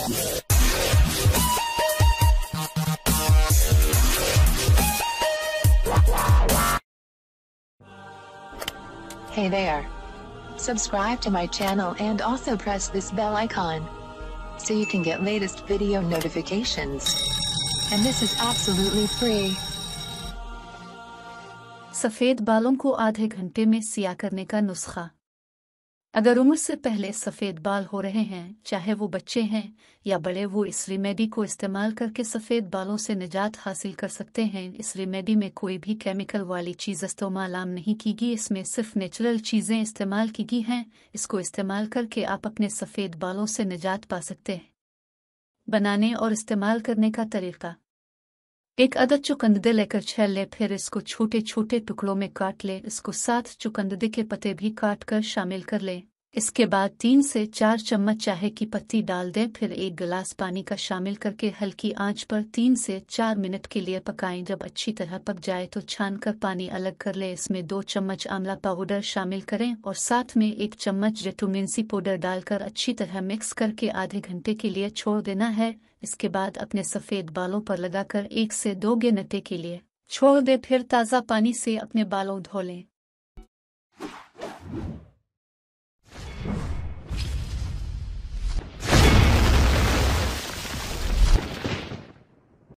Hey there. Subscribe to my channel and also press this bell icon so you can get latest video notifications. And this is absolutely free. सफ़ेद बालों को आधे घंटे में सिया करने का नुस्खा। अगर उम्र से पहले सफ़ेद बाल हो रहे हैं, चाहे वो बच्चे हैं या बड़े, वो इस रेमेडी को इस्तेमाल करके सफ़ेद बालों से निजात हासिल कर सकते हैं। इस रेमेडी में कोई भी केमिकल वाली चीज़ इस्तेमाल नहीं की गई, इसमें सिर्फ नेचुरल चीज़ें इस्तेमाल की गई हैं। इसको इस्तेमाल करके आप अपने सफ़ेद बालों से निजात पा सकते हैं। बनाने और इस्तेमाल करने का तरीका: एक अदद चुकंदर लेकर छील ले, फिर इसको छोटे छोटे टुकड़ों में काट ले। इसको 7 चुकंदर के पत्ते भी काट कर शामिल कर ले। इसके बाद 3 से 4 चम्मच चाय की पत्ती डाल दें, फिर 1 गिलास पानी का शामिल करके हल्की आंच पर 3 से 4 मिनट के लिए पकाएं। जब अच्छी तरह पक जाए तो छान कर पानी अलग कर ले। इसमें 2 चम्मच आंवला पाउडर शामिल करें और साथ में 1 चम्मच विटामिन सी पाउडर डालकर अच्छी तरह मिक्स करके आधे घंटे के लिए छोड़ देना है। इसके बाद अपने सफ़ेद बालों पर लगाकर 1 से 2 घंटे के लिए छोड़ दें, फिर ताज़ा पानी से अपने बालों धो लें।